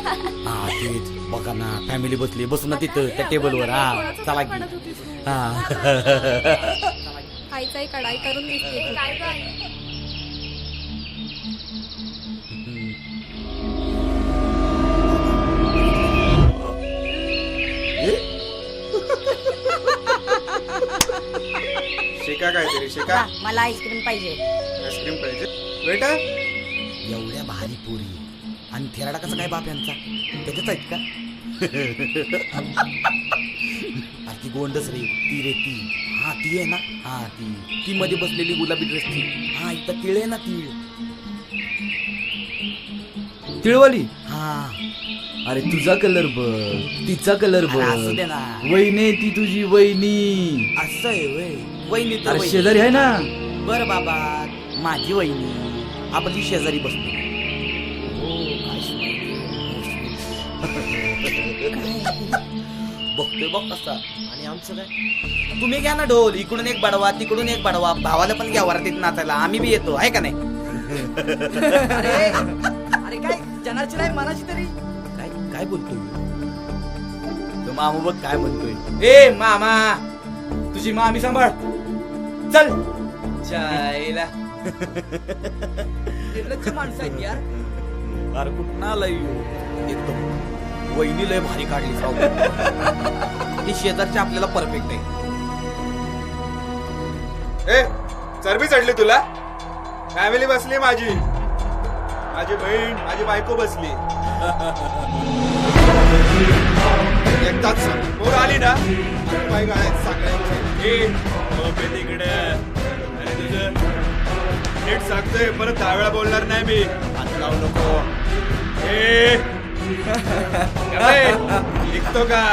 हा तेच बघा ना, फॅमिली बसली, बसू ना तिथं त्या टेबलवर. हा चला की. हा खायचाही कढाई करून दिसते. काय गं? शिका काहीतरी शिका. मला आईस्क्रीम पाहिजे. आईस्क्रीम पाहिजे बेटा. एवढ्या भारी पोरी आणि थेराडा कसा काय बाप यांचा, त्याच्याच आहेत का? ती गोंडस रे, ती रे ती. हा ती आहे ना. हा ती मध्ये बसलेली गुलाबी ड्रेसची. हा इथं तिळ आहे ना, तीळ. तिळवाली. हा अरे तुझा कलर बघ, तिचा कलर अरे असू दे बघ. ना. वहिनी ती तुझी वहिनी. असं आहे वय. वहिनी तर अरे वहिनी. शेजारी आहे ना. बर बाबा, माझी वहिनी आपली शेजारी बसली. बघतोय बघ कसा. आणि आमचं काय, तुम्ही घ्या ना ढोल. इकडून एक बडवा, तिकडून एक बडवा. भावाला पण घ्या वरातीत नाचायला. आम्ही बी येतो, आहे का नाही? अरे काय जनाची नाही मनाची तरी. काय काय बोलतोय तो मामा? बघ काय म्हणतोय. ए मामा, तुझी मामी सांभाळ. चल जायला. निर्लज्ज माणसं आहेत यार. अरे कुठं आलाय एकदम. वहिनी लय भारी काढली साव. ती शेजारची आपल्याला परफेक्ट आहे. ए चरबी चढली तुला. फॅमिली बसली माझी, माझी बहीण, माझी बायको बसली. एकदाच समोर आली ना, पाय गाळ्यात सगळ्यांचे. ए तिकडे. अरे तुझं नीट सांगतोय, परत 10 वेळा बोलणार नाही मी. हात लावू नको. ए लिखतो का?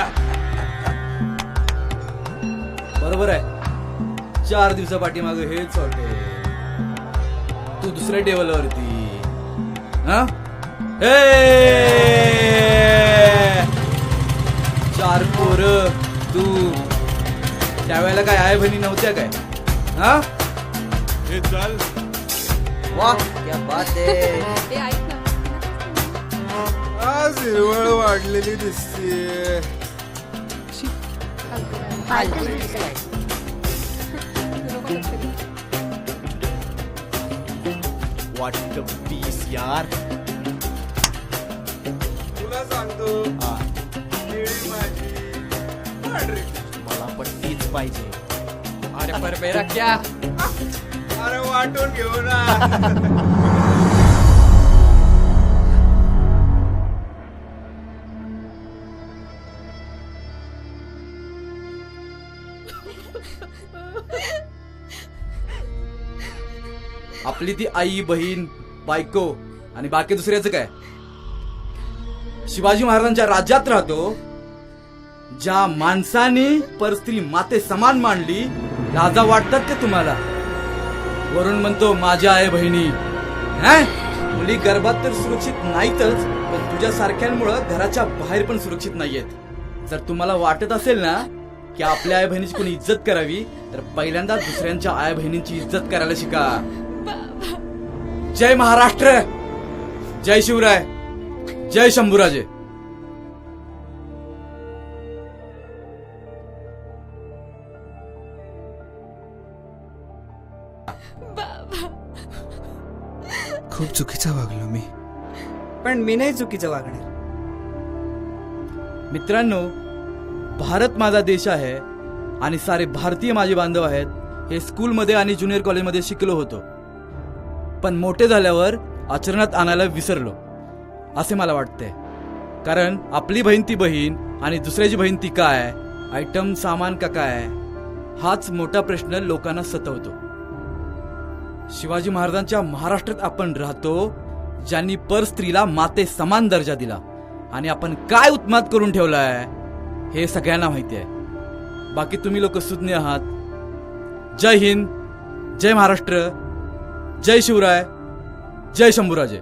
बरोबर आहे. 4 दिवसा पाठीमाग हेच हॉटेल, तू दुसऱ्या टेबलवरती. हा 4 पोरं, तू. त्यावेळेला काय आई बहिणी नव्हत्या काय? हा हे चल. वा क्या बात आहे. ते ऐक ना. आज हिरवळ वाढलेली दिसते. व्हॉट पीस यार. तुला सांगतो, केळी माझी, पांढरी. मला पण तीच पाहिजे. अरे पर मेरा क्या. अरे वाटून घेऊ ना. आपली ती आई, बहीण, बायको आणि बाकी दुसऱ्याचं काय. शिवाजी महाराजांच्या राज्यात राहतो, ज्या माणसाने परस्त्री माते समान मांडली. राजा वाटतात ते तुम्हाला. वरून म्हणतो माझ्या आई बहिणी. मुली गर्भात तर सुरक्षित नाहीतच, पण तुझ्या सारख्यांमुळं घराच्या बाहेर पण सुरक्षित नाहीयेत. जर तुम्हाला वाटत असेल ना की आपल्या आई बहिणीची कोणी इज्जत करावी, तर पहिल्यांदा दुसऱ्यांच्या आई बहिणींची इज्जत करायला शिका. जय महाराष्ट्र, जय शिवराय, जय शंभूराजे. खूप चुकीचं वागलो मी. पण मी नाही चुकीचं वागणार. मित्रांनो, भारत माझा देश आहे आणि सारे भारतीय माझे बांधव आहेत. हे स्कूलमध्ये आणि ज्युनियर कॉलेजमध्ये शिकलो होतो, पण मोठे झाल्यावर आचरणात आणायला विसरलो असे मला वाटते. कारण आपली बहीण ती बहीण आणि दुसऱ्याची बहीण ती काय, आयटम सामान का काय, हाच मोठा प्रश्न लोकांना सतवतो. शिवाजी महाराजांच्या महाराष्ट्रात आपण राहतो, ज्यांनी पर स्त्रीला माते समान दर्जा दिला. आणि आपण काय उत्माद करून ठेवलाय हे सगळ्यांना माहिती आहे. बाकी तुम्ही लोक सुज्ञ आहात. जय हिंद, जय महाराष्ट्र, जय शिवराय, जय शंभूराजे.